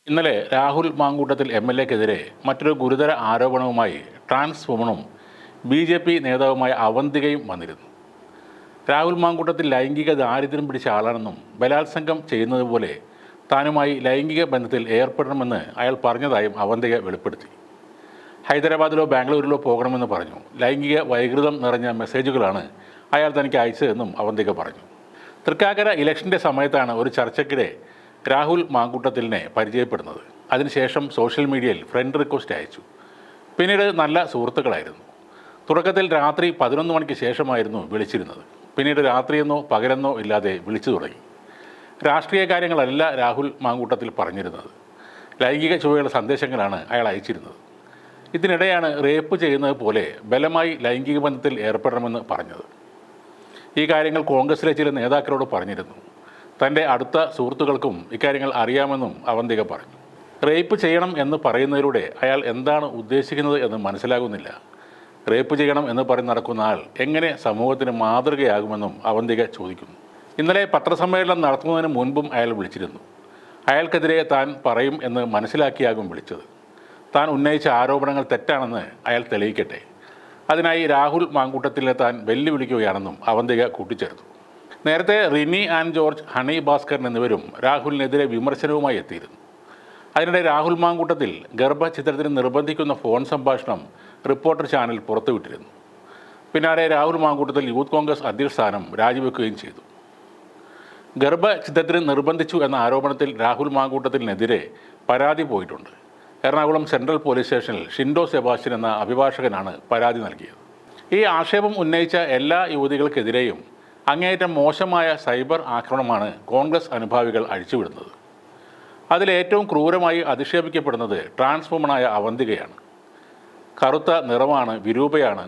ഇന്നലെ രാഹുൽ മാങ്കൂട്ടത്തിൽ MLA-ക്കെതിരെ മറ്റൊരു ഗുരുതര ആരോപണവുമായി ട്രാൻസ് വുമണും BJP നേതാവുമായ അവന്തികയും വന്നിരുന്നു. രാഹുൽ മാങ്കൂട്ടത്തിൽ ലൈംഗിക ദാരിദ്ര്യം പിടിച്ച ആളാണെന്നും ബലാത്സംഗം ചെയ്യുന്നത് പോലെ താനുമായി ലൈംഗിക ബന്ധത്തിൽ ഏർപ്പെടണമെന്ന് അയാൾ പറഞ്ഞതായും അവന്തിക വെളിപ്പെടുത്തി. ഹൈദരാബാദിലോ ബാംഗ്ലൂരിലോ പോകണമെന്ന് പറഞ്ഞു. ലൈംഗിക വൈകൃതം നിറഞ്ഞ മെസ്സേജുകളാണ് അയാൾ തനിക്ക് അയച്ചതെന്നും അവന്തിക പറഞ്ഞു. തൃക്കാക്കര ഇലക്ഷൻ്റെ സമയത്താണ് ഒരു ചർച്ചയ്ക്കിടെ രാഹുൽ മാങ്കൂട്ടത്തിലിനെ പരിചയപ്പെടുന്നത്. അതിനുശേഷം സോഷ്യൽ മീഡിയയിൽ ഫ്രണ്ട് റിക്വസ്റ്റ് അയച്ചു. പിന്നീട് നല്ല സുഹൃത്തുക്കളായിരുന്നു. തുടക്കത്തിൽ രാത്രി 11 മണിക്ക് ശേഷമായിരുന്നു വിളിച്ചിരുന്നത്. പിന്നീട് രാത്രിയെന്നോ പകലെന്നോ ഇല്ലാതെ വിളിച്ചു തുടങ്ങി. രാഷ്ട്രീയ കാര്യങ്ങളല്ല രാഹുൽ മാങ്കൂട്ടത്തിൽ പറഞ്ഞിരുന്നത്. ലൈംഗിക ചുവയുള്ള സന്ദേശങ്ങളാണ് അയാൾ അയച്ചിരുന്നത്. ഇതിനിടെയാണ് റേപ്പ് ചെയ്യുന്നത് പോലെ ബലമായി ലൈംഗിക ബന്ധത്തിൽ ഏർപ്പെടണമെന്ന് പറഞ്ഞത്. ഈ കാര്യങ്ങൾ കോൺഗ്രസിലെ ചില നേതാക്കളോട് പറഞ്ഞിരുന്നു. തൻ്റെ അടുത്ത സുഹൃത്തുക്കൾക്കും ഇക്കാര്യങ്ങൾ അറിയാമെന്നും അവന്തിക പറഞ്ഞു. റേപ്പ് ചെയ്യണം എന്ന് പറയുന്നതിലൂടെ അയാൾ എന്താണ് ഉദ്ദേശിക്കുന്നത് എന്ന് മനസ്സിലാകുന്നില്ല. റേപ്പ് ചെയ്യണം എന്ന് പറഞ്ഞ് നടക്കുന്ന ആൾ എങ്ങനെ സമൂഹത്തിന് മാതൃകയാകുമെന്നും അവന്തിക ചോദിക്കുന്നു. ഇന്നലെ പത്രസമ്മേളനം നടത്തുന്നതിന് മുൻപും അയാൾ വിളിച്ചിരുന്നു. അയാൾക്കെതിരെ താൻ പറയും എന്ന് മനസ്സിലാക്കിയാകും വിളിച്ചത്. താൻ ഉന്നയിച്ച ആരോപണങ്ങൾ തെറ്റാണെന്ന് അയാൾ തെളിയിക്കട്ടെ. അതിനായി രാഹുൽ മാങ്കൂട്ടത്തിലെ താൻ വെല്ലുവിളിക്കുകയാണെന്നും അവന്തിക കൂട്ടിച്ചേർത്തു. നേരത്തെ Rini and George, honey Bhaskaran എന്നിവരും രാഹുലിനെതിരെ വിമർശനവുമായി എത്തിയിരുന്നു. അതിനിടെ രാഹുൽ മാങ്കൂട്ടത്തിൽ ഗർഭചിത്രത്തിന് നിർബന്ധിക്കുന്ന ഫോൺ സംഭാഷണം റിപ്പോർട്ടർ ചാനൽ പുറത്തുവിട്ടിരുന്നു. പിന്നാലെ രാഹുൽ മാങ്കൂട്ടത്തിൽ യൂത്ത് കോൺഗ്രസ് അധ്യക്ഷ സ്ഥാനം രാജിവെക്കുകയും ചെയ്തു. ഗർഭചിത്രത്തിന് നിർബന്ധിച്ചു എന്ന ആരോപണത്തിൽ രാഹുൽ മാങ്കൂട്ടത്തിനെതിരെ പരാതി പോയിട്ടുണ്ട്. എറണാകുളം സെൻട്രൽ പോലീസ് സ്റ്റേഷനിൽ ഷിൻഡോ സെബാസ്റ്റ്യൻ എന്ന അഭിഭാഷകനാണ് പരാതി നൽകിയത്. ഈ ആക്ഷേപം ഉന്നയിച്ച എല്ലാ യുവതികൾക്കെതിരെയും അങ്ങേയറ്റം മോശമായ സൈബർ ആക്രമണമാണ് കോൺഗ്രസ് അനുഭാവികൾ അഴിച്ചുവിടുന്നത്. അതിലേറ്റവും ക്രൂരമായി അധിക്ഷേപിക്കപ്പെടുന്നത് ട്രാൻസ് വുമണായ അവന്തികയാണ്. കറുത്ത നിറമാണ്, വിരൂപയാണ്,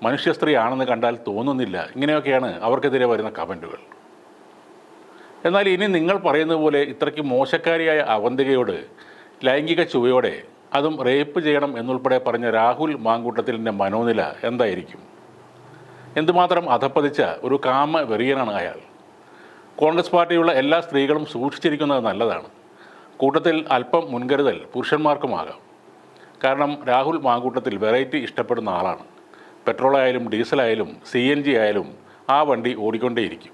മനുഷ്യ സ്ത്രീയാണെന്ന് കണ്ടാൽ തോന്നുന്നില്ല, ഇങ്ങനെയൊക്കെയാണ് അവർക്കെതിരെ വരുന്ന കമൻറ്റുകൾ. എന്നാൽ ഇനി നിങ്ങൾ പറയുന്നത് പോലെ ഇത്രയ്ക്ക് മോശക്കാരിയായ അവന്തികയോട് ലൈംഗിക ചുവയോടെ, അതും റേപ്പ് ചെയ്യണം എന്നുൾപ്പെടെ പറഞ്ഞ രാഹുൽ മാങ്കൂട്ടത്തിലിൻ്റെ മനോനില എന്തായിരിക്കും? എന്തുമാത്രം അധപ്പതിച്ച ഒരു കാമ വെറിയനാണ് അയാൾ. കോൺഗ്രസ് പാർട്ടിയുള്ള എല്ലാ സ്ത്രീകളും സൂക്ഷിച്ചിരിക്കുന്നത് നല്ലതാണ്. കൂട്ടത്തിൽ അല്പം മുൻകരുതൽ പുരുഷന്മാർക്കുമാകാം. കാരണം രാഹുൽ മാങ്കൂട്ടത്തിൽ വെറൈറ്റി ഇഷ്ടപ്പെടുന്ന ആളാണ്. പെട്രോളായാലും ഡീസലായാലും CNG ആയാലും ആ വണ്ടി ഓടിക്കൊണ്ടേയിരിക്കും.